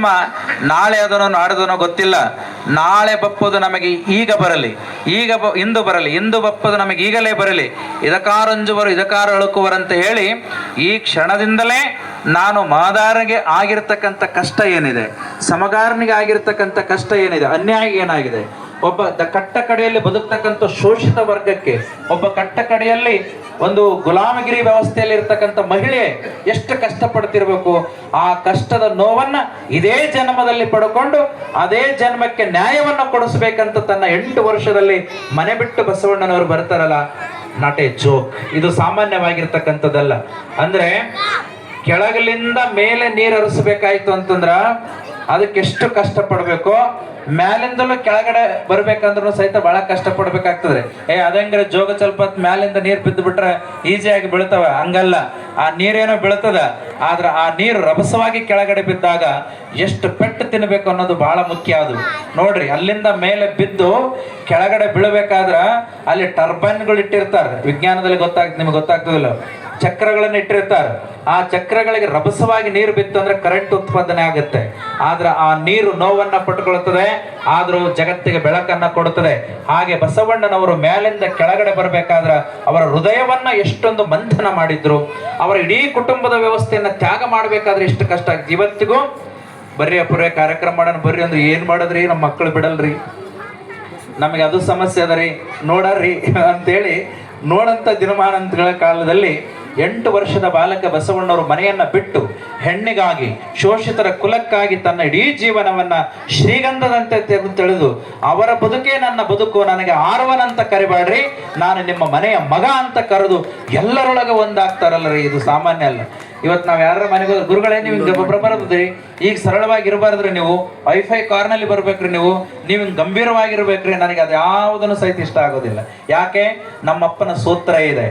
ಜನ್ಮ ನಾಳೆ ಅದನ್ನು ನಾಡದನೋ ಗೊತ್ತಿಲ್ಲ. ನಾಳೆ ಬಪ್ಪದು ನಮಗೆ ಈಗ ಬರಲಿ, ಇಂದು ಬರಲಿ, ಇಂದು ಬಪ್ಪದು ನಮಗೆ ಈಗಲೇ ಬರಲಿ, ಇದಕಾರಂಜುವರು ಇದಕಾರ ಅಳುಕುವರಂತ ಹೇಳಿ ಈ ಕ್ಷಣದಿಂದಲೇ ನಾನು ಮಾದಾರನಿಗೆ ಆಗಿರ್ತಕ್ಕಂಥ ಕಷ್ಟ ಏನಿದೆ, ಸಮಗಾರನಿಗೆ ಆಗಿರ್ತಕ್ಕಂಥ ಕಷ್ಟ ಏನಿದೆ, ಅನ್ಯಾಯ ಏನಾಗಿದೆ, ಒಬ್ಬ ಕಟ್ಟ ಕಡೆಯಲ್ಲಿ ಬದುಕ್ತಕ್ಕಂಥ ಶೋಷಿತ ವರ್ಗಕ್ಕೆ, ಒಬ್ಬ ಕಟ್ಟ ಕಡೆಯಲ್ಲಿ ಒಂದು ಗುಲಾಮಗಿರಿ ವ್ಯವಸ್ಥೆಯಲ್ಲಿ ಇರ್ತಕ್ಕಂಥ ಮಹಿಳೆ ಎಷ್ಟು ಕಷ್ಟಪಡ್ತಿರ್ಬೇಕು, ಆ ಕಷ್ಟದ ನೋವನ್ನ ಇದೇ ಜನ್ಮದಲ್ಲಿ ಪಡ್ಕೊಂಡು ಅದೇ ಜನ್ಮಕ್ಕೆ ನ್ಯಾಯವನ್ನ ಕೊಡಿಸ್ಬೇಕಂತ ತನ್ನ 8 ವರ್ಷದಲ್ಲಿ ಮನೆ ಬಿಟ್ಟು ಬಸವಣ್ಣನವರು ಬರ್ತಾರಲ್ಲ, ನಾಟ್ ಎ ಜೋಕ್. ಇದು ಸಾಮಾನ್ಯವಾಗಿರ್ತಕ್ಕಂಥದ್ದಲ್ಲ. ಅಂದ್ರೆ ಕೆಳಗಲಿಂದ ಮೇಲೆ ನೀರು ಹರಿಸ್ಬೇಕಾಯ್ತು ಅಂತಂದ್ರ ಅದಕ್ಕೆಷ್ಟು ಕಷ್ಟ ಪಡ್ಬೇಕು, ಮ್ಯಾಲಿಂದಲೂ ಕೆಳಗಡೆ ಬರ್ಬೇಕಂದ್ರೂ ಸಹಿತ ಬಹಳ ಕಷ್ಟ ಪಡ್ಬೇಕಾಗ್ತದೆ. ಅದಂಗ್ರೆ ಜೋಗ ಸ್ವಲ್ಪ ಮ್ಯಾಲಿಂದ ನೀರು ಬಿದ್ದು ಬಿಟ್ರೆ ಈಸಿಯಾಗಿ ಬೀಳ್ತವ, ಹಂಗಲ್ಲ. ಆ ನೀರೇನೋ ಬೀಳ್ತದ, ಆದ್ರೆ ಆ ನೀರು ರಭಸವಾಗಿ ಕೆಳಗಡೆ ಬಿದ್ದಾಗ ಎಷ್ಟು ಪೆಟ್ಟು ತಿನ್ಬೇಕು ಅನ್ನೋದು ಬಹಳ ಮುಖ್ಯ. ಅದು ನೋಡ್ರಿ, ಅಲ್ಲಿಂದ ಮೇಲೆ ಬಿದ್ದು ಕೆಳಗಡೆ ಬೀಳ್ಬೇಕಾದ್ರ ಅಲ್ಲಿ ಟರ್ಬೈನ್ಗಳು ಇಟ್ಟಿರ್ತಾರೆ. ವಿಜ್ಞಾನದಲ್ಲಿ ನಿಮ್ಗೆ ಗೊತ್ತಾಗ್ತದಿಲ್ಲ, ಚಕ್ರಗಳನ್ನ ಇಟ್ಟಿರ್ತಾರೆ. ಆ ಚಕ್ರಗಳಿಗೆ ರಭಸವಾಗಿ ನೀರು ಬಿತ್ತು ಅಂದ್ರೆ ಕರೆಂಟ್ ಉತ್ಪಾದನೆ ಆಗುತ್ತೆ. ಆದ್ರೆ ಆ ನೀರು ನೋವನ್ನ ಪಟ್ಟುಕೊಳ್ಳುತ್ತದೆ, ಆದ್ರೂ ಜಗತ್ತಿಗೆ ಬೆಳಕನ್ನ ಕೊಡುತ್ತದೆ. ಹಾಗೆ ಬಸವಣ್ಣನವರು ಮೇಲಿಂದ ಕೆಳಗಡೆ ಬರ್ಬೇಕಾದ್ರ ಅವರ ಹೃದಯವನ್ನ ಎಷ್ಟೊಂದು ಮಂಥನ ಮಾಡಿದ್ರು, ಅವರ ಇಡೀ ಕುಟುಂಬದ ವ್ಯವಸ್ಥೆಯನ್ನ ತ್ಯಾಗ ಮಾಡ್ಬೇಕಾದ್ರೆ ಎಷ್ಟು ಕಷ್ಟ ಆಗಿದೆ. ಇವತ್ತಿಗೂ ಬರ್ರಿ ಅಪುರೇ ಕಾರ್ಯಕ್ರಮ ಮಾಡೋಣ ಬರ್ರಿ ಅಂದ್ರೆ ಏನ್ ಮಾಡದ್ರಿ, ನಮ್ಮ ಮಕ್ಕಳು ಬಿಡಲ್ರಿ, ನಮಗೆ ಅದು ಸಮಸ್ಯೆ ಅದರಿ ನೋಡರ್ರಿ ಅಂತೇಳಿ ನೋಡಂತ ದಿನಮಾನಗಳ ಕಾಲದಲ್ಲಿ 8 ವರ್ಷದ ಬಾಲಕ ಬಸವಣ್ಣವರು ಮನೆಯನ್ನ ಬಿಟ್ಟು ಹೆಣ್ಣಿಗಾಗಿ, ಶೋಷಿತರ ಕುಲಕ್ಕಾಗಿ ತನ್ನ ಇಡೀ ಜೀವನವನ್ನ ಶ್ರೀಗಂಧದಂತೆ ತಿಳಿದು ಅವರ ಬದುಕೇ ನನ್ನ ಬದುಕು, ನನಗೆ ಆರ್ವನಂತ ಕರಿಬೇಡ್ರಿ, ನಾನು ನಿಮ್ಮ ಮನೆಯ ಮಗ ಅಂತ ಕರೆದು ಎಲ್ಲರೊಳಗೆ ಒಂದಾಗ್ತಾರಲ್ರಿ. ಇದು ಸಾಮಾನ್ಯ ಅಲ್ಲ. ಇವತ್ತು ನಾವು ಯಾರ ಮನೆಗೆ ಗುರುಗಳೇ ನೀವು ಹಿಂಗೆ ಬರೋದ್ರಿ, ಈಗ ಸರಳವಾಗಿ ಇರಬಾರ್ದ್ರಿ, ನೀವು ವೈಫೈ ಕಾರ್ನಲ್ಲಿ ಬರ್ಬೇಕ್ರಿ, ನೀವು ಹಿಂಗೆ ಗಂಭೀರವಾಗಿರ್ಬೇಕ್ರಿ. ನನಗೆ ಅದು ಯಾವುದನ್ನು ಸಹಿತ ಇಷ್ಟ ಆಗೋದಿಲ್ಲ. ಯಾಕೆ? ನಮ್ಮಪ್ಪನ ಸೂತ್ರ ಇದೆ.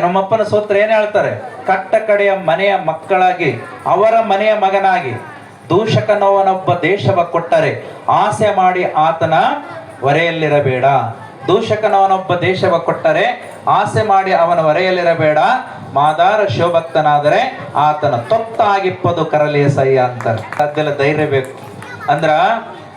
ನಮ್ಮಪ್ಪನ ಸೂತ್ರ ಏನ್ ಹೇಳ್ತಾರೆ? ಕಟ್ಟ ಕಡೆಯ ಮನೆಯ ಮಕ್ಕಳಾಗಿ, ಅವರ ಮನೆಯ ಮಗನಾಗಿ ದೂಷಕನವನೊಬ್ಬ ದೇಶವ ಕೊಟ್ಟರೆ ಆಸೆ ಮಾಡಿ ಆತನ ಹೊರೆಯಲ್ಲಿರಬೇಡ. ದೂಷಕನವನೊಬ್ಬ ದೇಶವ ಕೊಟ್ಟರೆ ಆಸೆ ಮಾಡಿ ಅವನ ಹೊರೆಯಲ್ಲಿರಬೇಡ. ಮಾದಾರ ಶಿವಭಕ್ತನಾದರೆ ಆತನ ತೊತ್ತಾಗಿಪ್ಪದು ಕರಲೇಸಯ್ಯ ಅಂತಾರೆ. ಅದೆಲ್ಲ ಧೈರ್ಯ ಬೇಕು. ಅಂದ್ರ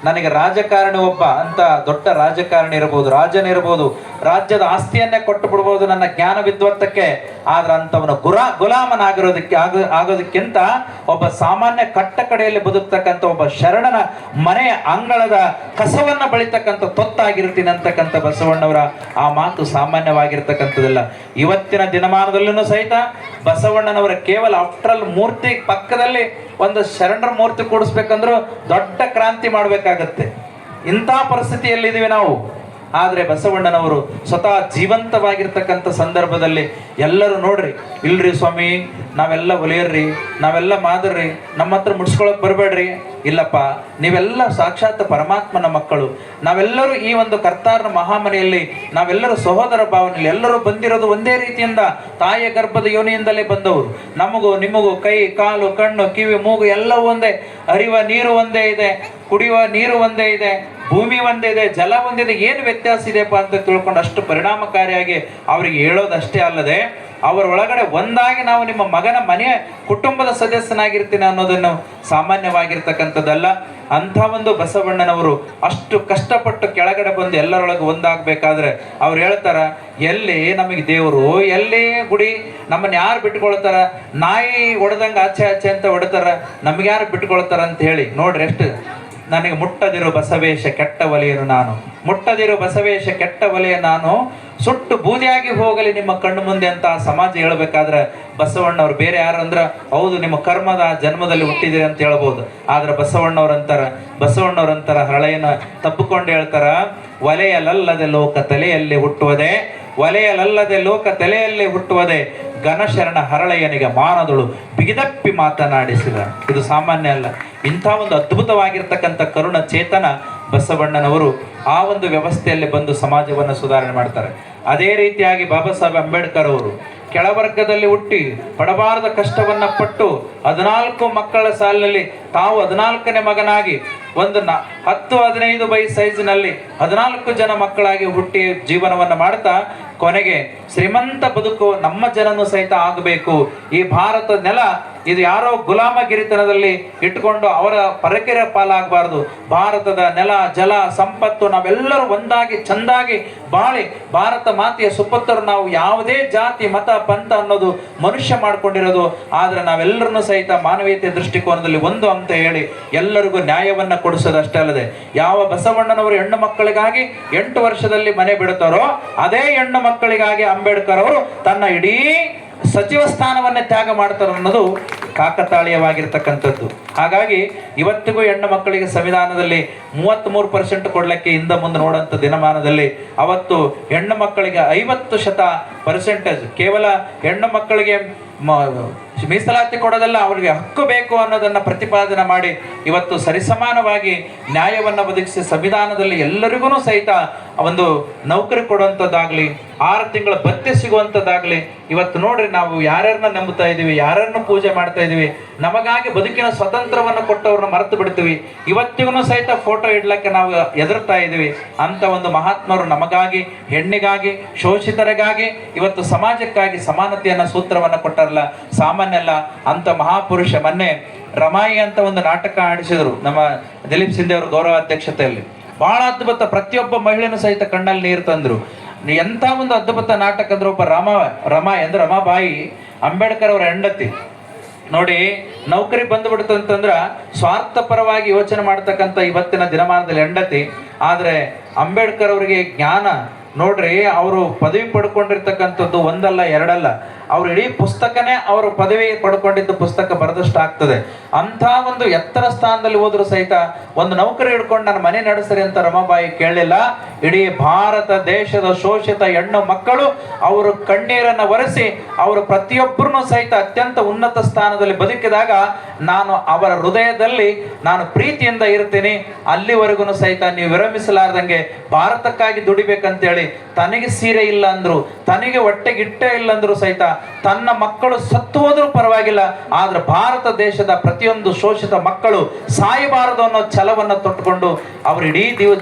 ನನಗೆ ರಾಜಕಾರಣಿ ಒಬ್ಬ ಅಂತ ದೊಡ್ಡ ರಾಜಕಾರಣಿ ಇರಬಹುದು, ರಾಜನಿರಬಹುದು, ರಾಜ್ಯದ ಆಸ್ತಿಯನ್ನೇ ಕೊಟ್ಟು ಬಿಡ್ಬೋದು ನನ್ನ ಜ್ಞಾನ ವಿದ್ವತ್ತಕ್ಕೆ. ಆದ್ರೆ ಅಂತವನ ಆಗೋದಕ್ಕಿಂತ ಒಬ್ಬ ಸಾಮಾನ್ಯ ಕಟ್ಟ ಕಡೆಯಲ್ಲಿ ಬದುಕ್ತಕ್ಕಂಥ ಒಬ್ಬ ಶರಣನ ಮನೆಯ ಅಂಗಳದ ಕಸವನ್ನ ಬಳಿತಕ್ಕಂಥ ತೊತ್ತಾಗಿರ್ತೀನಿ ಅಂತಕ್ಕಂಥ ಬಸವಣ್ಣವರ ಆ ಮಾತು ಸಾಮಾನ್ಯವಾಗಿರ್ತಕ್ಕಂಥದ್ದಲ್ಲ. ಇವತ್ತಿನ ದಿನಮಾನದಲ್ಲೂ ಸಹಿತ ಬಸವಣ್ಣನವರ ಕೇವಲ ಆಫ್ಟರ್ ಆಲ್ ಮೂರ್ತಿ ಪಕ್ಕದಲ್ಲಿ ಒಂದು ಶರಣರ ಮೂರ್ತಿ ಕೂಡಿಸ್ಬೇಕಂದ್ರೂ ದೊಡ್ಡ ಕ್ರಾಂತಿ ಮಾಡ್ಬೇಕಾಗತ್ತೆ. ಇಂಥ ಪರಿಸ್ಥಿತಿಯಲ್ಲಿದ್ದೀವಿ ನಾವು. ಆದ್ರೆ ಬಸವಣ್ಣನವರು ಸ್ವತಃ ಜೀವಂತವಾಗಿರ್ತಕ್ಕಂಥ ಸಂದರ್ಭದಲ್ಲಿ ಎಲ್ಲರೂ ನೋಡ್ರಿ, ಇಲ್ರಿ ಸ್ವಾಮಿ ನಾವೆಲ್ಲ ಒಲೆಯರ್ರಿ, ನಾವೆಲ್ಲ ಮಾದರ್ರಿ, ನಮ್ಮ ಹತ್ರ ಮುಡ್ಸ್ಕೊಳಕ್ ಬರಬೇಡ್ರಿ. ಇಲ್ಲಪ್ಪ, ನೀವೆಲ್ಲ ಸಾಕ್ಷಾತ್ ಪರಮಾತ್ಮನ ಮಕ್ಕಳು, ನಾವೆಲ್ಲರೂ ಈ ಒಂದು ಕರ್ತಾರನ ಮಹಾಮನೆಯಲ್ಲಿ ನಾವೆಲ್ಲರೂ ಸಹೋದರ ಭಾವನೆಯಲ್ಲಿ ಎಲ್ಲರೂ ಬಂದಿರೋದು ಒಂದೇ ರೀತಿಯಿಂದ ತಾಯಿಯ ಗರ್ಭದ ಯೋನಿಯಿಂದಲೇ ಬಂದವರು. ನಮಗೂ ನಿಮಗೂ ಕೈ ಕಾಲು ಕಣ್ಣು ಕಿವಿ ಮೂಗು ಎಲ್ಲವೂ ಒಂದೇ, ಹರಿಯುವ ನೀರು ಒಂದೇ ಇದೆ, ಕುಡಿಯುವ ನೀರು ಒಂದೇ ಇದೆ, ಭೂಮಿ ಒಂದೇ ಇದೆ, ಜಲ ಒಂದಿದೆ. ಏನು ವ್ಯತ್ಯಾಸ ಇದೆಯಪ್ಪ ಅಂತ ತಿಳ್ಕೊಂಡು ಅಷ್ಟು ಪರಿಣಾಮಕಾರಿಯಾಗಿ ಅವರಿಗೆ ಹೇಳೋದಷ್ಟೇ ಅಲ್ಲದೆ ಅವರ ಒಳಗಡೆ ಒಂದಾಗಿ ನಾವು ನಿಮ್ಮ ಮಗನ ಮನೆಯ ಕುಟುಂಬದ ಸದಸ್ಯನಾಗಿರ್ತೀನಿ ಅನ್ನೋದನ್ನು ಸಾಮಾನ್ಯವಾಗಿರ್ತಕ್ಕಂಥದ್ದಲ್ಲ. ಅಂಥ ಒಂದು ಬಸವಣ್ಣನವರು ಅಷ್ಟು ಕಷ್ಟಪಟ್ಟು ಕೆಳಗಡೆ ಬಂದು ಎಲ್ಲರೊಳಗೆ ಒಂದಾಗಬೇಕಾದ್ರೆ ಅವ್ರು ಹೇಳ್ತಾರ, ಎಲ್ಲಿ ನಮಗೆ ದೇವರು, ಎಲ್ಲಿ ಗುಡಿ, ನಮ್ಮನ್ನು ಯಾರು ಬಿಟ್ಕೊಳ್ತಾರ, ನಾಯಿ ಹೊಡೆದಂಗೆ ಆಚೆ ಆಚೆ ಅಂತ ಹೊಡ್ತಾರ, ನಮ್ಗೆ ಯಾರು ಬಿಟ್ಕೊಳ್ತಾರ ಅಂತ ಹೇಳಿ ನೋಡ್ರಿ. ಎಷ್ಟು ನನಗೆ ಮುಟ್ಟದಿರು ಬಸವೇಶ ಕೆಟ್ಟ ಒಲೆಯನು ನಾನು, ಮುಟ್ಟದಿರು ಬಸವೇಶ ಕೆಟ್ಟ ಒಲೆಯ ನಾನು, ಸುಟ್ಟು ಬೂದಿಯಾಗಿ ಹೋಗಲಿ ನಿಮ್ಮ ಕಣ್ಣು ಮುಂದೆ ಅಂತ ಸಮಾಜ ಹೇಳ್ಬೇಕಾದ್ರೆ ಬಸವಣ್ಣವ್ರು ಬೇರೆ ಯಾರು ಅಂದ್ರ ಹೌದು ನಿಮ್ಮ ಕರ್ಮದ ಜನ್ಮದಲ್ಲಿ ಹುಟ್ಟಿದಿರಿ ಅಂತ ಹೇಳ್ಬೋದು. ಆದ್ರೆ ಬಸವಣ್ಣವ್ರಂತಾರ ಹಳೆಯನ್ನ ತಪ್ಪಿಕೊಂಡು ಹೇಳ್ತಾರ, ಒಲೆಯಲಲ್ಲದೆ ಲೋಕ ತಲೆಯಲ್ಲಿ ಹುಟ್ಟುವುದೇ, ಒಲೆಯಲಲ್ಲದೆ ಲೋಕ ತಲೆಯಲ್ಲಿ ಹುಟ್ಟುವುದೇ, ಘನಶರಣ ಹರಳೆಯನಿಗೆ ಮಾನದಳು ಬಿಗಿದಪ್ಪಿ ಮಾತನಾಡಿಸಿದ. ಇದು ಸಾಮಾನ್ಯ ಅಲ್ಲ. ಇಂಥ ಒಂದು ಅದ್ಭುತವಾಗಿರ್ತಕ್ಕಂಥ ಕರುಣ ಚೇತನ ಬಸವಣ್ಣನವರು ಆ ಒಂದು ವ್ಯವಸ್ಥೆಯಲ್ಲಿ ಬಂದು ಸಮಾಜವನ್ನು ಸುಧಾರಣೆ ಮಾಡ್ತಾರೆ. ಅದೇ ರೀತಿಯಾಗಿ ಬಾಬಾ ಸಾಹೇಬ್ ಅಂಬೇಡ್ಕರ್ ಅವರು ಕೆಳವರ್ಗದಲ್ಲಿ ಹುಟ್ಟಿ ಪಡಬಾರದ ಕಷ್ಟವನ್ನ ಪಟ್ಟು 14 ಮಕ್ಕಳ ಸಾಲಿನಲ್ಲಿ ತಾವು 14ನೇ ಮಗನಾಗಿ ಒಂದು 10-15 ಬೈ ಸೈಜ್ನಲ್ಲಿ 14 ಜನ ಮಕ್ಕಳಾಗಿ ಹುಟ್ಟಿ ಜೀವನವನ್ನು ಮಾಡ್ತಾ ಕೊನೆಗೆ ಶ್ರೀಮಂತ ಬದುಕು ನಮ್ಮ ಜನನು ಸಹಿತ ಆಗಬೇಕು, ಈ ಭಾರತ ನೆಲ ಇದು ಯಾರೋ ಗುಲಾಮಗಿರಿತನದಲ್ಲಿ ಇಟ್ಟುಕೊಂಡು ಅವರ ಪರಕೆರೆ ಪಾಲಾಗಬಾರ್ದು. ಭಾರತದ ನೆಲ ಜಲ ಸಂಪತ್ತು ನಾವೆಲ್ಲರೂ ಒಂದಾಗಿ ಚಂದಾಗಿ ಬಾಳಿ ಭಾರತ ಮಾತೆಯ ಸುಪುತ್ರರು ನಾವು. ಯಾವುದೇ ಜಾತಿ ಮತ ಪಂಥ ಅನ್ನೋದು ಮನುಷ್ಯ ಮಾಡ್ಕೊಂಡಿರೋದು. ಆದ್ರೆ ನಾವೆಲ್ಲರನ್ನು ಸಹಿತ ಮಾನವೀಯತೆ ದೃಷ್ಟಿಕೋನದಲ್ಲಿ ಒಂದು ಅಂತ ಹೇಳಿ ಎಲ್ಲರಿಗೂ ನ್ಯಾಯವನ್ನ ಕೊಡಿಸೋದಷ್ಟೇ ಅಲ್ಲದೆ, ಯಾವ ಬಸವಣ್ಣನವರು ಹೆಣ್ಣು ಮಕ್ಕಳಿಗಾಗಿ 8 ವರ್ಷದಲ್ಲಿ ಮನೆ ಬಿಡುತ್ತಾರೋ ಅದೇ ಹೆಣ್ಣು ಮಕ್ಕಳಿಗಾಗಿ ಅಂಬೇಡ್ಕರ್ ಅವರು ತನ್ನ ಇಡೀ ಸಚಿವ ಸ್ಥಾನವನ್ನೇ ತ್ಯಾಗ ಮಾಡ್ತಾರೆ ಅನ್ನೋದು ಕಾಕತಾಳೀಯವಾಗಿರ್ತಕ್ಕಂಥದ್ದು. ಹಾಗಾಗಿ ಇವತ್ತಿಗೂ ಹೆಣ್ಣು ಮಕ್ಕಳಿಗೆ ಸಂವಿಧಾನದಲ್ಲಿ 33% ಕೊಡ್ಲಿಕ್ಕೆ ಹಿಂದೆ ಮುಂದೆ ನೋಡೋಂಥ ದಿನಮಾನದಲ್ಲಿ ಅವತ್ತು ಹೆಣ್ಣು ಮಕ್ಕಳಿಗೆ 50% ಕೇವಲ ಹೆಣ್ಣು ಮಕ್ಕಳಿಗೆ ಮೀಸಲಾತಿ ಕೊಡೋದಲ್ಲ, ಅವರಿಗೆ ಹಕ್ಕು ಬೇಕು ಅನ್ನೋದನ್ನ ಪ್ರತಿಪಾದನೆ ಮಾಡಿ ಇವತ್ತು ಸರಿಸಮಾನವಾಗಿ ನ್ಯಾಯವನ್ನು ಒದಗಿಸಿ ಸಂವಿಧಾನದಲ್ಲಿ ಎಲ್ಲರಿಗೂ ಸಹಿತ ಒಂದು ನೌಕರಿ ಕೊಡುವಂಥದ್ದಾಗ್ಲಿ, 6 ತಿಂಗಳ ಭತ್ಯೆ ಸಿಗುವಂಥದ್ದಾಗ್ಲಿ. ಇವತ್ತು ನೋಡ್ರಿ, ನಾವು ಯಾರ್ಯಾರನ್ನ ನಂಬುತ್ತಾ ಇದೀವಿ, ಯಾರನ್ನು ಪೂಜೆ ಮಾಡ್ತಾ ಇದೀವಿ, ನಮಗಾಗಿ ಬದುಕಿನ ಸ್ವತಂತ್ರವನ್ನು ಕೊಟ್ಟವ್ರನ್ನ ಮರೆತು ಬಿಡ್ತೀವಿ. ಇವತ್ತಿಗೂ ಸಹಿತ ಫೋಟೋ ಇಡ್ಲಿಕ್ಕೆ ನಾವು ಎದುರ್ತಾ ಇದೀವಿ. ಅಂತ ಒಂದು ಮಹಾತ್ಮರು ನಮಗಾಗಿ, ಹೆಣ್ಣಿಗಾಗಿ, ಶೋಷಿತರಿಗಾಗಿ, ಇವತ್ತು ಸಮಾಜಕ್ಕಾಗಿ ಸಮಾನತೆಯನ್ನ ಸೂತ್ರವನ್ನ ಕೊಟ್ಟಾರಲ್ಲ, ಸಾಮಾನ್ಯ ಅಲ್ಲ. ಅಂತ ಮಹಾಪುರುಷ ಮೊನ್ನೆ ರಮಾಯಿ ಅಂತ ಒಂದು ನಾಟಕ ಆಡಿಸಿದ್ರು ನಮ್ಮ ದಿಲೀಪ್ ಸಿಂಧೆ ಅವರ ಗೌರವ ಅಧ್ಯಕ್ಷತೆಯಲ್ಲಿ. ಬಹಳ ಅದ್ಭುತ, ಪ್ರತಿಯೊಬ್ಬ ಮಹಿಳೆನೂ ಸಹಿತ ಕಣ್ಣಲ್ಲಿ ನೀರು ತಂದ್ರು. ಎಂಥ ಒಂದು ಅದ್ಭುತ ನಾಟಕ ಅಂದ್ರೆ, ಒಬ್ಬ ರಮಾಯಿ ಅಂದ್ರೆ ರಮಾಬಾಯಿ ಅಂಬೇಡ್ಕರ್ ಅವರ ಹೆಂಡತಿ. ನೋಡಿ, ನೌಕರಿ ಬಂದ್ಬಿಡ್ತಂತಂದ್ರ ಸ್ವಾರ್ಥ ಪರವಾಗಿ ಯೋಚನೆ ಮಾಡ್ತಕ್ಕಂಥ ಇವತ್ತಿನ ದಿನಮಾನದಲ್ಲಿ ಹೆಂಡತಿ. ಆದ್ರೆ ಅಂಬೇಡ್ಕರ್ ಅವರಿಗೆ ಜ್ಞಾನ ನೋಡ್ರಿ, ಅವರು ಪದವಿ ಪಡ್ಕೊಂಡಿರ್ತಕ್ಕಂಥದ್ದು ಒಂದಲ್ಲ ಎರಡಲ್ಲ, ಅವ್ರು ಇಡೀ ಪುಸ್ತಕನೇ ಅವರು ಪದವಿ ಪಡ್ಕೊಂಡಿದ್ದು ಪುಸ್ತಕ ಬರೆದಷ್ಟು ಆಗ್ತದೆ. ಅಂಥ ಒಂದು ಎತ್ತರ ಸ್ಥಾನದಲ್ಲಿ ಹೋದ್ರು ಸಹಿತ ಒಂದು ನೌಕರಿ ಹಿಡ್ಕೊಂಡು ನನ್ನ ಮನೆ ನಡೆಸ್ರಿ ಅಂತ ರಮಾಬಾಯಿ ಕೇಳಲಿಲ್ಲ. ಇಡೀ ಭಾರತ ದೇಶದ ಶೋಷಿತ ಹೆಣ್ಣು ಮಕ್ಕಳು ಅವರು ಕಣ್ಣೀರನ್ನು ಒರೆಸಿ ಅವರು ಪ್ರತಿಯೊಬ್ಬರನ್ನು ಸಹಿತ ಅತ್ಯಂತ ಉನ್ನತ ಸ್ಥಾನದಲ್ಲಿ ಬದುಕಿದಾಗ ನಾನು ಅವರ ಹೃದಯದಲ್ಲಿ ನಾನು ಪ್ರೀತಿಯಿಂದ ಇರ್ತೀನಿ, ಅಲ್ಲಿವರೆಗೂ ಸಹಿತ ನೀವು ವಿರಮಿಸಲಾರ್ದಂಗೆ ಭಾರತಕ್ಕಾಗಿ ದುಡಿಬೇಕಂತೇಳಿ ತನಗೆ ಸೀರೆ ಇಲ್ಲ ಅಂದ್ರು, ತನಗೆ ಹೊಟ್ಟೆಗಿಟ್ಟೆ ಇಲ್ಲ ಅಂದ್ರು ಸಹಿತ ತನ್ನ ಮಕ್ಕಳು ಸತ್ತು ಹೋದ್ರೂ ಪರವಾಗಿಲ್ಲ, ಆದ್ರೆ ಭಾರತ ದೇಶದ ಪ್ರತಿಯೊಂದು ಶೋಷಿತ ಮಕ್ಕಳು ಸಾಯಬಾರದು ಅನ್ನೋ ಛಲವನ್ನ ತೊಟ್ಟುಕೊಂಡು ಅವ್ರ ಇಡೀ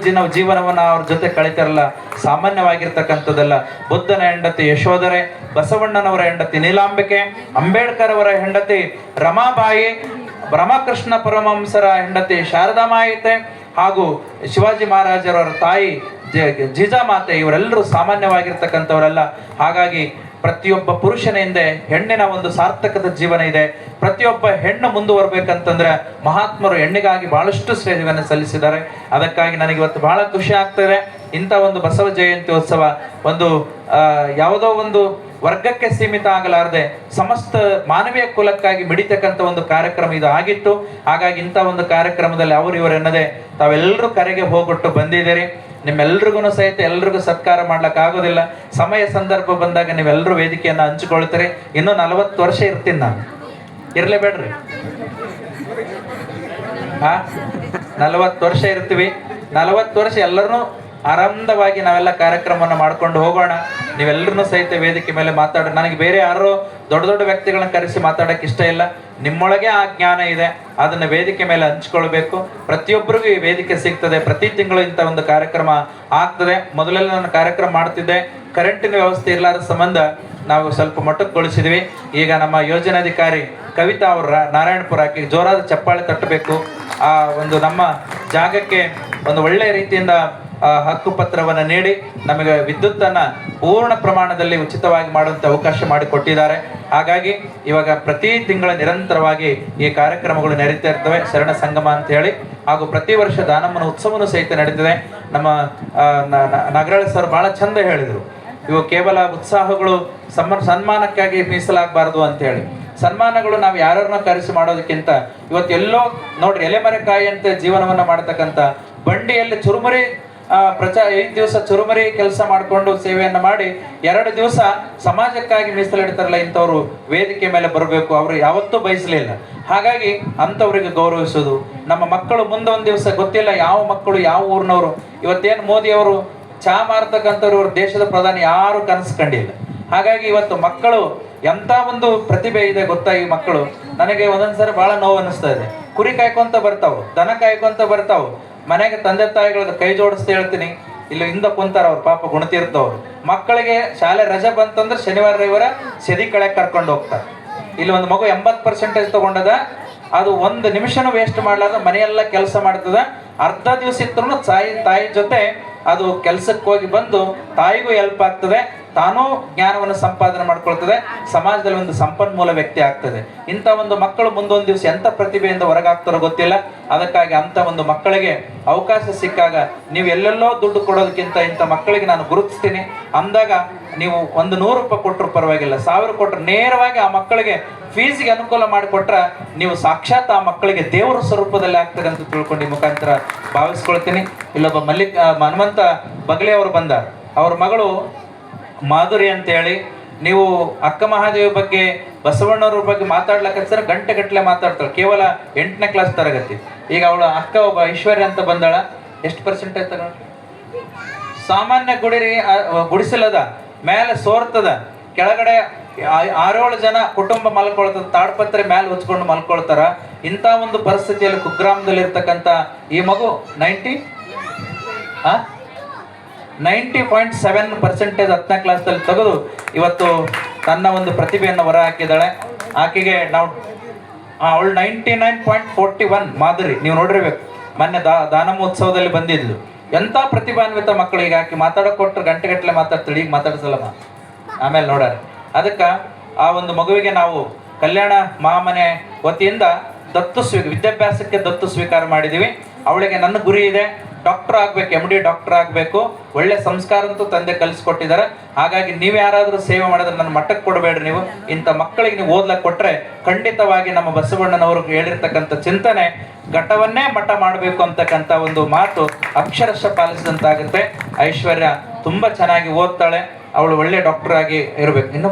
ಜೀವನವನ್ನ ಅವ್ರ ಜೊತೆ ಕಳಿತಾರಲ್ಲ, ಸಾಮಾನ್ಯವಾಗಿರ್ತಕ್ಕಂಥದ್ದಲ್ಲ. ಬುದ್ಧನ ಹೆಂಡತಿ ಯಶೋಧರೆ, ಬಸವಣ್ಣನವರ ಹೆಂಡತಿ ನೀಲಾಂಬಿಕೆ, ಅಂಬೇಡ್ಕರ್ ಅವರ ಹೆಂಡತಿ ರಮಾಬಾಯಿ, ರಾಮಕೃಷ್ಣ ಪರಮಹಂಸರ ಹೆಂಡತಿ ಶಾರದಾಮಾಯಿತೆ ಹಾಗೂ ಶಿವಾಜಿ ಮಹಾರಾಜರವರ ತಾಯಿ ಜೀಜಾಮಾತೆ, ಇವರೆಲ್ಲರೂ ಸಾಮಾನ್ಯವಾಗಿರ್ತಕ್ಕಂಥವರಲ್ಲ. ಹಾಗಾಗಿ ಪ್ರತಿಯೊಬ್ಬ ಪುರುಷನ ಹಿಂದೆ ಹೆಣ್ಣಿನ ಒಂದು ಸಾರ್ಥಕದ ಜೀವನ ಇದೆ. ಪ್ರತಿಯೊಬ್ಬ ಹೆಣ್ಣು ಮುಂದುವರಬೇಕಂತಂದ್ರೆ ಮಹಾತ್ಮರು ಹೆಣ್ಣಿಗಾಗಿ ಬಹಳಷ್ಟು ಸೇವೆಯನ್ನು ಸಲ್ಲಿಸಿದ್ದಾರೆ. ಅದಕ್ಕಾಗಿ ನನಗೆ ಇವತ್ತು ಬಹಳ ಖುಷಿ ಆಗ್ತದೆ. ಇಂಥ ಒಂದು ಬಸವ ಜಯಂತಿ ಉತ್ಸವ ಒಂದು ಯಾವುದೋ ಒಂದು ವರ್ಗಕ್ಕೆ ಸೀಮಿತ ಆಗಲಾರದೆ ಸಮಸ್ತ ಮಾನವೀಯ ಕುಲಕ್ಕಾಗಿ ಮಿಡಿತಕ್ಕಂಥ ಒಂದು ಕಾರ್ಯಕ್ರಮ ಇದು ಆಗಿತ್ತು. ಹಾಗಾಗಿ ಇಂಥ ಒಂದು ಕಾರ್ಯಕ್ರಮದಲ್ಲಿ ಇವರು ಎನ್ನದೆ ತಾವೆಲ್ಲರೂ ಕರೆಗೆ ಹೋಗೊಟ್ಟು ಬಂದಿದ್ದೀರಿ. ನಿಮ್ಮೆಲ್ರಿಗೂ ಸಹಿತ ಎಲ್ರಿಗೂ ಸತ್ಕಾರ ಮಾಡ್ಲಿಕ್ಕೆ ಆಗೋದಿಲ್ಲ. ಸಮಯ ಸಂದರ್ಭ ಬಂದಾಗ ನೀವೆಲ್ಲರೂ ವೇದಿಕೆಯನ್ನು ಹಂಚಿಕೊಳ್ತೀರಿ. ಇನ್ನೂ 40 ವರ್ಷ ಇರ್ತೀನಿ ನಾನು, ಇರ್ಲೇಬೇಡ್ರಿ. 40 ವರ್ಷ ಇರ್ತೀವಿ. 40 ವರ್ಷ ಎಲ್ಲರೂ ಆನಂದವಾಗಿ ನಾವೆಲ್ಲ ಕಾರ್ಯಕ್ರಮವನ್ನು ಮಾಡ್ಕೊಂಡು ಹೋಗೋಣ. ನೀವೆಲ್ಲರೂ ಸಹಿತ ವೇದಿಕೆ ಮೇಲೆ ಮಾತಾಡೋಣ. ನನಗೆ ಬೇರೆ ಯಾರು ದೊಡ್ಡ ದೊಡ್ಡ ವ್ಯಕ್ತಿಗಳನ್ನ ಕರೆಸಿ ಮಾತಾಡೋಕೆ ಇಷ್ಟ ಇಲ್ಲ. ನಿಮ್ಮೊಳಗೆ ಆ ಜ್ಞಾನ ಇದೆ, ಅದನ್ನ ವೇದಿಕೆ ಮೇಲೆ ಹಂಚ್ಕೊಳ್ಬೇಕು. ಪ್ರತಿಯೊಬ್ಬರಿಗೂ ಈ ವೇದಿಕೆ ಸಿಗ್ತದೆ. ಪ್ರತಿ ತಿಂಗಳು ಇಂಥ ಒಂದು ಕಾರ್ಯಕ್ರಮ ಆಗ್ತದೆ. ಮೊದಲೆಲ್ಲ ನಾನು ಕಾರ್ಯಕ್ರಮ ಮಾಡ್ತಿದ್ದೆ, ಕರೆಂಟಿನ ವ್ಯವಸ್ಥೆ ಇರಲಾರ ಸಂಬಂಧ ನಾವು ಸ್ವಲ್ಪ ಮೊಟಕುಗೊಳಿಸಿದ್ವಿ. ಈಗ ನಮ್ಮ ಯೋಜನಾಧಿಕಾರಿ ಕವಿತಾ ಅವ್ರ ನಾರಾಯಣಪುರ ಹಾಕಿ ಜೋರಾದ ಚಪ್ಪಾಳೆ ತಟ್ಟಬೇಕು. ಆ ಒಂದು ನಮ್ಮ ಜಾಗಕ್ಕೆ ಒಂದು ಒಳ್ಳೆಯ ರೀತಿಯಿಂದ ಹಕ್ಕು ಪತ್ರವನ್ನು ನೀಡಿ ನಮಗೆ ವಿದ್ಯುತ್ತನ್ನು ಪೂರ್ಣ ಪ್ರಮಾಣದಲ್ಲಿ ಉಚಿತವಾಗಿ ಮಾಡುವಂತೆ ಅವಕಾಶ ಮಾಡಿಕೊಟ್ಟಿದ್ದಾರೆ. ಹಾಗಾಗಿ ಇವಾಗ ಪ್ರತಿ ತಿಂಗಳ ನಿರಂತರವಾಗಿ ಈ ಕಾರ್ಯಕ್ರಮಗಳು ನಡೀತಾ ಇರ್ತವೆ, ಶರಣ ಸಂಗಮ ಅಂತ ಹೇಳಿ. ಹಾಗೂ ಪ್ರತಿ ವರ್ಷ ದಾನಮ್ಮನ ಉತ್ಸವನೂ ಸಹಿತ ನಡೀತದೆ. ನಮ್ಮ ನಾಗರಾಳ ಸರ್ ಬಹಳ ಚಂದ ಹೇಳಿದರು, ಇವು ಕೇವಲ ಉತ್ಸಾಹಗಳು ಸನ್ಮಾನಕ್ಕಾಗಿ ಮೀಸಲಾಗಬಾರ್ದು ಅಂತ ಹೇಳಿ. ಸನ್ಮಾನಗಳು ನಾವು ಯಾರನ್ನ ಕರೆಸಿ ಮಾಡೋದಕ್ಕಿಂತ ಇವತ್ತು ಎಲ್ಲೋ ನೋಡ್ರಿ, ಎಲೆಮರೆಕಾಯಿ ಅಂತ ಜೀವನವನ್ನ ಮಾಡತಕ್ಕಂಥ ಬಂಡಿಯಲ್ಲಿ ಚುರುಮುರಿ 5 ದಿವಸ ಚುರುಮುರಿ ಕೆಲಸ ಮಾಡಿಕೊಂಡು ಸೇವೆಯನ್ನು ಮಾಡಿ 2 ದಿವಸ ಸಮಾಜಕ್ಕಾಗಿ ಮೀಸಲಿಡ್ತಾರಲ್ಲ, ಇಂಥವ್ರು ವೇದಿಕೆ ಮೇಲೆ ಬರಬೇಕು. ಅವರು ಯಾವತ್ತೂ ಬಯಸಲಿಲ್ಲ. ಹಾಗಾಗಿ ಅಂಥವ್ರಿಗೆ ಗೌರವಿಸೋದು. ನಮ್ಮ ಮಕ್ಕಳು ಮುಂದೆ ಒಂದು ದಿವಸ ಗೊತ್ತಿಲ್ಲ ಯಾವ ಮಕ್ಕಳು ಯಾವ ಊರಿನವರು. ಇವತ್ತೇನು ಮೋದಿ ಅವರು ಚಹಾ ಮಾರ್ತಕ್ಕಂಥವ್ರು ಇವರು ದೇಶದ ಪ್ರಧಾನಿ ಯಾರು ಕನಸು ಕಂಡಿಲ್ಲ. ಹಾಗಾಗಿ ಇವತ್ತು ಮಕ್ಕಳು ಎಂಥ ಒಂದು ಪ್ರತಿಭೆ ಇದೆ ಗೊತ್ತಾ ಈ ಮಕ್ಕಳು. ನನಗೆ ಒಂದೊಂದ್ಸರಿ ಬಹಳ ನೋವು ಅನಿಸ್ತಾ ಇದೆ. ಕುರಿ ಕಾಯ್ಕೊಂತ ಬರ್ತಾವು, ದನ ಕಾಯ್ಕೊಂತ ಬರ್ತಾವು. ಮನೆಗೆ ತಂದೆ ತಾಯಿಗಳ ಕೈ ಜೋಡಿಸ್ತಾ ಹೇಳ್ತೀನಿ, ಇಲ್ಲಿ ಹಿಂದ ಕುಂತಾರ ಅವ್ರು, ಪಾಪ ಗುಣತಿರ್ತವ್ರು. ಮಕ್ಕಳಿಗೆ ಶಾಲೆ ರಜೆ ಬಂತಂದ್ರೆ ಶನಿವಾರ ರವಿವಾರ ಸೆದಿ ಕಳೆ ಕರ್ಕೊಂಡು ಹೋಗ್ತಾರೆ. ಇಲ್ಲಿ ಒಂದು ಮಗು 80% ತಗೊಂಡದ, ಅದು ಒಂದು ನಿಮಿಷನೂ ವೇಸ್ಟ್ ಮಾಡ್ಲಾರ್ದ ಮನೆಯೆಲ್ಲ ಕೆಲಸ ಮಾಡ್ತದ. ಅರ್ಧ ದಿವಸ ಇತ್ತು ತಾಯಿ ಜೊತೆ ಅದು ಕೆಲಸಕ್ಕೆ ಹೋಗಿ ಬಂದು ತಾಯಿಗೂ ಹೆಲ್ಪ್ ಆಗ್ತದೆ, ತಾನೂ ಜ್ಞಾನವನ್ನು ಸಂಪಾದನೆ ಮಾಡ್ಕೊಳ್ತದೆ, ಸಮಾಜದಲ್ಲಿ ಒಂದು ಸಂಪನ್ಮೂಲ ವ್ಯಕ್ತಿ ಆಗ್ತದೆ. ಇಂಥ ಒಂದು ಮಕ್ಕಳು ಮುಂದೊಂದು ದಿವಸ ಎಂಥ ಪ್ರತಿಭೆಯಿಂದ ಹೊರಗಾಗ್ತಾರೋ ಗೊತ್ತಿಲ್ಲ. ಅದಕ್ಕಾಗಿ ಅಂಥ ಒಂದು ಮಕ್ಕಳಿಗೆ ಅವಕಾಶ ಸಿಕ್ಕಾಗ ನೀವು ಎಲ್ಲೆಲ್ಲೋ ದುಡ್ಡು ಕೊಡೋದಕ್ಕಿಂತ ಇಂಥ ಮಕ್ಕಳಿಗೆ ನಾನು ಗುರುತಿಸ್ತೀನಿ ಅಂದಾಗ ನೀವು ಒಂದು 100 ರೂಪಾಯಿ ಕೊಟ್ಟರು ಪರವಾಗಿಲ್ಲ, 1000 ಕೊಟ್ಟರು ನೇರವಾಗಿ ಆ ಮಕ್ಕಳಿಗೆ ಫೀಸ್ಗೆ ಅನುಕೂಲ ಮಾಡಿಕೊಟ್ರೆ ನೀವು ಸಾಕ್ಷಾತ್ ಆ ಮಕ್ಕಳಿಗೆ ದೇವರ ಸ್ವರೂಪದಲ್ಲಿ ಆಗ್ತದೆ ಅಂತ ತಿಳ್ಕೊಂಡು ಈ ಮುಖಾಂತರ ಭಾವಿಸ್ಕೊಳ್ತೀನಿ. ಇಲ್ಲೊಬ್ಬ ಹನುಮಂತ ಬಗಲೆ ಅವರು ಬಂದ, ಅವ್ರ ಮಗಳು ಮಾಧುರಿ ಅಂತೇಳಿ, ನೀವು ಅಕ್ಕ ಮಹಾದೇವಿ ಬಗ್ಗೆ ಬಸವಣ್ಣವ್ರ ಬಗ್ಗೆ ಮಾತಾಡ್ಲಕ್ಕ ಗಂಟೆಗಟ್ಟಲೆ ಮಾತಾಡ್ತಾಳೆ, ಕೇವಲ 8ನೇ ಕ್ಲಾಸ್ ತರಗತಿ. ಈಗ ಅವಳ ಅಕ್ಕ ಒಬ್ಬ ಐಶ್ವರ್ಯ ಅಂತ ಬಂದಾಳ, ಎಷ್ಟು ಪರ್ಸೆಂಟೇಜ್ ತಗೊಂಡು ಸಾಮಾನ್ಯ ಗುಡಿಸಲದ ಮೇಲೆ ಸೋರ್ತದ, ಕೆಳಗಡೆ 6-7 ಜನ ಕುಟುಂಬ ಮಲ್ಕೊಳ್ತದ, ತಾಡ್ಪತ್ರೆ ಮೇಲೆ ಹೊಚ್ಕೊಂಡು ಮಲ್ಕೊಳ್ತಾರ. ಇಂಥ ಒಂದು ಪರಿಸ್ಥಿತಿಯಲ್ಲಿ ಕುಗ್ರಾಮದಲ್ಲಿ ಇರ್ತಕ್ಕಂಥ ಈ ಮಗು 90.7% 10ನೇ ಕ್ಲಾಸ್ದಲ್ಲಿ ತೆಗೆದು ಇವತ್ತು ತನ್ನ ಒಂದು ಪ್ರತಿಭೆಯನ್ನು ಹೊರ ಹಾಕಿದ್ದಾಳೆ. ಆಕೆಗೆ ನಾವು ಅವಳು 99.41 ಮಾದರಿ ನೀವು ನೋಡಿರ್ಬೇಕು. ಮೊನ್ನೆ ದಾನಮೋತ್ಸವದಲ್ಲಿ ಬಂದಿದ್ಲು. ಎಂಥ ಪ್ರತಿಭಾನ್ವಿತ ಮಕ್ಕಳಿಗೆ ಆಕೆ ಮಾತಾಡೋಕೆ ಕೊಟ್ಟರು ಗಂಟೆಗಟ್ಟಲೆ ಮಾತಾಡ್ತಾಳೆ, ಈಗ ಮಾತಾಡಿಸಲ್ಲಮ್ಮ, ಆಮೇಲೆ ನೋಡಾರೆ. ಅದಕ್ಕೆ ಆ ಒಂದು ಮಗುವಿಗೆ ನಾವು ಕಲ್ಯಾಣ ಮಹಾಮನೆ ವತಿಯಿಂದ ವಿದ್ಯಾಭ್ಯಾಸಕ್ಕೆ ದತ್ತು ಸ್ವೀಕಾರ ಮಾಡಿದ್ದೀವಿ. ಅವಳಿಗೆ ನನ್ನ ಗುರಿ ಇದೆ, ಡಾಕ್ಟರ್ ಆಗಬೇಕು, MD ಡಾಕ್ಟರ್ ಆಗಬೇಕು, ಒಳ್ಳೆ ಸಂಸ್ಕಾರ ಅಂತೂ ತಂದೆ ಕಲಿಸ್ಕೊಟ್ಟಿದ್ದಾರೆ. ಹಾಗಾಗಿ ನೀವು ಯಾರಾದರೂ ಸೇವೆ ಮಾಡಿದ್ರೆ ನನ್ನ ಮಟ್ಟಕ್ಕೆ ಕೊಡಬೇಡ್ರಿ. ನೀವು ಇಂಥ ಮಕ್ಕಳಿಗೆ ನೀವು ಓದ್ಲಕ್ಕೆ ಕೊಟ್ಟರೆ ಖಂಡಿತವಾಗಿ ನಮ್ಮ ಬಸವಣ್ಣನವರು ಹೇಳಿರ್ತಕ್ಕಂಥ ಚಿಂತನೆ ಘಟ್ಟವನ್ನೇ ಮಟ್ಟ ಮಾಡಬೇಕು ಅಂತಕ್ಕಂಥ ಒಂದು ಮಾತು ಅಕ್ಷರಶಃ ಪಾಲಿಸಿದಂತಾಗುತ್ತೆ. ಐಶ್ವರ್ಯ ತುಂಬ ಚೆನ್ನಾಗಿ ಓದ್ತಾಳೆ, ಅವಳು ಒಳ್ಳೆ ಡಾಕ್ಟರ್ ಆಗಿ ಇರಬೇಕು. ಇನ್ನು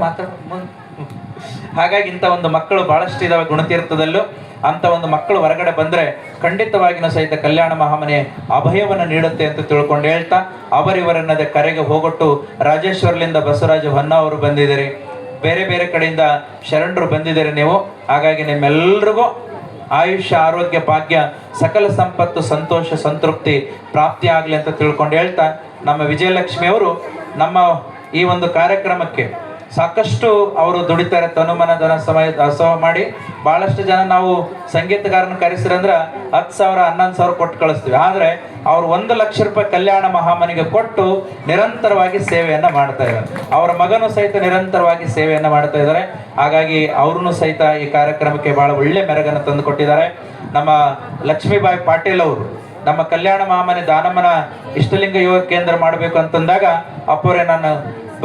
ಹಾಗಾಗಿ ಇಂಥ ಒಂದು ಮಕ್ಕಳು ಬಹಳಷ್ಟು ಇದಾವೆ ಗುಣತೀರ್ಥದಲ್ಲೂ. ಅಂಥ ಒಂದು ಮಕ್ಕಳು ಹೊರಗಡೆ ಬಂದರೆ ಖಂಡಿತವಾಗಿಯೂ ಸಹಿತ ಕಲ್ಯಾಣ ಮಹಾಮನೆ ಅಭಯವನ್ನು ನೀಡುತ್ತೆ ಅಂತ ತಿಳ್ಕೊಂಡು ಹೇಳ್ತಾ, ಅವರಿವರನ್ನದೇ ಕರೆಗೆ ಹೋಗೊಟ್ಟು ರಾಜೇಶ್ವರಲಿಂದ ಬಸವರಾಜ ಹೊನ್ನ ಅವರು ಬಂದಿದ್ದೀರಿ, ಬೇರೆ ಬೇರೆ ಕಡೆಯಿಂದ ಶರಣರು ಬಂದಿದ್ದೀರಿ ನೀವು. ಹಾಗಾಗಿ ನಿಮ್ಮೆಲ್ಲರಿಗೂ ಆಯುಷ್ಯ, ಆರೋಗ್ಯ, ಭಾಗ್ಯ, ಸಕಲ ಸಂಪತ್ತು, ಸಂತೋಷ, ಸಂತೃಪ್ತಿ ಪ್ರಾಪ್ತಿ ಆಗಲಿ ಅಂತ ತಿಳ್ಕೊಂಡು ಹೇಳ್ತಾ, ನಮ್ಮ ವಿಜಯಲಕ್ಷ್ಮಿ ಅವರು ನಮ್ಮ ಈ ಒಂದು ಕಾರ್ಯಕ್ರಮಕ್ಕೆ ಸಾಕಷ್ಟು ಅವರು ದುಡಿತಾರೆ. ತನುಮನ ಧನ ಸಮಯ ದಾಸೋಹ ಮಾಡಿ ಭಾಳಷ್ಟು ಜನ ನಾವು ಸಂಗೀತಗಾರನ ಕರೆಸಿರಂದ್ರೆ 10,000 11,000 ಕೊಟ್ಟು ಕಳಿಸ್ತೀವಿ. ಆದರೆ ಅವರು 1 ಲಕ್ಷ ರೂಪಾಯಿ ಕಲ್ಯಾಣ ಮಹಾಮನಿಗೆ ಕೊಟ್ಟು ನಿರಂತರವಾಗಿ ಸೇವೆಯನ್ನು ಮಾಡ್ತಾ ಇದ್ದಾರೆ. ಅವರ ಮಗನೂ ಸಹಿತ ನಿರಂತರವಾಗಿ ಸೇವೆಯನ್ನು ಮಾಡ್ತಾ ಇದ್ದಾರೆ. ಹಾಗಾಗಿ ಅವ್ರೂ ಸಹಿತ ಈ ಕಾರ್ಯಕ್ರಮಕ್ಕೆ ಭಾಳ ಒಳ್ಳೆ ಮೆರಗನ್ನು ತಂದು ಕೊಟ್ಟಿದ್ದಾರೆ. ನಮ್ಮ ಲಕ್ಷ್ಮೀಬಾಯಿ ಪಾಟೀಲ್ ಅವರು ನಮ್ಮ ಕಲ್ಯಾಣ ಮಹಾಮನೆ ದಾನಮ್ಮನ ಇಷ್ಟಲಿಂಗ ಯೋಗ ಕೇಂದ್ರ ಮಾಡಬೇಕು ಅಂತಂದಾಗ ಅಪ್ಪರೇ ನಾನು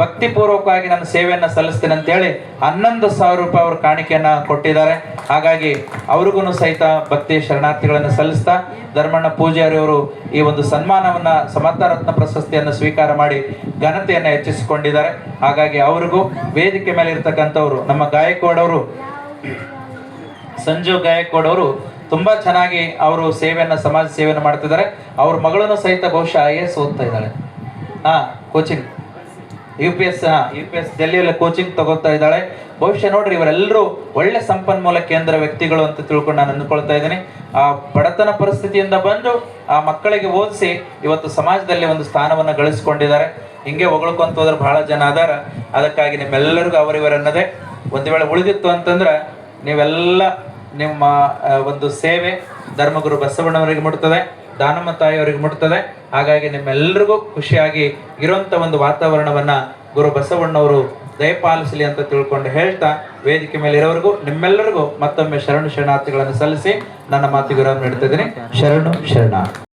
ಭಕ್ತಿಪೂರ್ವಕವಾಗಿ ನನ್ನ ಸೇವೆಯನ್ನು ಸಲ್ಲಿಸ್ತೇನೆ ಅಂತೇಳಿ 11,000 ರೂಪಾಯಿ ಅವರು ಕಾಣಿಕೆಯನ್ನು ಕೊಟ್ಟಿದ್ದಾರೆ. ಹಾಗಾಗಿ ಅವ್ರಿಗೂ ಸಹಿತ ಭಕ್ತಿ ಶರಣಾರ್ಥಿಗಳನ್ನು ಸಲ್ಲಿಸ್ತಾ ಧರ್ಮಣ್ಣ ಪೂಜಾರಿಯವರು ಈ ಒಂದು ಸನ್ಮಾನವನ್ನು ಸಮರ್ಥರತ್ನ ಪ್ರಶಸ್ತಿಯನ್ನು ಸ್ವೀಕಾರ ಮಾಡಿ ಘನತೆಯನ್ನು ಹೆಚ್ಚಿಸಿಕೊಂಡಿದ್ದಾರೆ. ಹಾಗಾಗಿ ಅವ್ರಿಗೂ ವೇದಿಕೆ ಮೇಲೆ ಇರ್ತಕ್ಕಂಥವ್ರು ನಮ್ಮ ಗಾಯಕ್ವಾಡ್ ಅವರು, ಸಂಜು ಗಾಯಕ್ವಾಡ್ ಅವರು ತುಂಬ ಚೆನ್ನಾಗಿ ಅವರು ಸೇವೆಯನ್ನು ಸಮಾಜ ಸೇವೆಯನ್ನು ಮಾಡ್ತಿದ್ದಾರೆ. ಅವ್ರ ಮಗಳನ್ನು ಸಹಿತ ಬಹುಶಃ IAS ಓದ್ತಾ ಇದ್ದಾಳೆ. ಕೋಚಿಂಗ್ UPS ಡೆಲ್ಲಿಯಲ್ಲಿ ಕೋಚಿಂಗ್ ತಗೋತಾ ಇದ್ದಾಳೆ. ಬಹುಶಃ ನೋಡ್ರಿ ಇವರೆಲ್ಲರೂ ಒಳ್ಳೆ ಸಂಪನ್ಮೂಲ ಕೇಂದ್ರ ವ್ಯಕ್ತಿಗಳು ಅಂತ ತಿಳ್ಕೊಂಡು ನಾನು ಅಂದ್ಕೊಳ್ತಾ ಇದ್ದೀನಿ. ಆ ಬಡತನ ಪರಿಸ್ಥಿತಿಯಿಂದ ಬಂದು ಆ ಮಕ್ಕಳಿಗೆ ಓದಿಸಿ ಇವತ್ತು ಸಮಾಜದಲ್ಲಿ ಒಂದು ಸ್ಥಾನವನ್ನು ಗಳಿಸ್ಕೊಂಡಿದ್ದಾರೆ. ಹಿಂಗೆ ಹೊಗಳ್ಕೊಂತ ಹೋದ್ರೆ ಬಹಳ ಜನ ಅದಾರ. ಅದಕ್ಕಾಗಿ ನಿಮ್ಮೆಲ್ಲರಿಗೂ ಅವರಿವರನ್ನದೇ ಒಂದು ವೇಳೆ ಉಳಿದಿತ್ತು ಅಂತಂದ್ರೆ ನೀವೆಲ್ಲ ನಿಮ್ಮ ಒಂದು ಸೇವೆ ಧರ್ಮಗುರು ಬಸವಣ್ಣವರಿಗೆ ಮುಟ್ತದೆ, ದಾನಮ್ಮ ತಾಯಿಯವರಿಗೆ ಮುಟ್ತದೆ. ಹಾಗಾಗಿ ನಿಮ್ಮೆಲ್ಲರಿಗೂ ಖುಷಿಯಾಗಿ ಇರುವಂಥ ಒಂದು ವಾತಾವರಣವನ್ನು ಗುರು ಬಸವಣ್ಣವರು ದಯಪಾಲಿಸಲಿ ಅಂತ ತಿಳ್ಕೊಂಡು ಹೇಳ್ತಾ, ವೇದಿಕೆ ಮೇಲೆ ಇರೋರಿಗೂ ನಿಮ್ಮೆಲ್ಲರಿಗೂ ಮತ್ತೊಮ್ಮೆ ಶರಣಾರ್ಥಿಗಳನ್ನು ಸಲ್ಲಿಸಿ ನನ್ನ ಮಾತಿಗೆ ವಿರಾಮ ನೀಡ್ತಾ ಇದ್ದೀನಿ. ಶರಣ.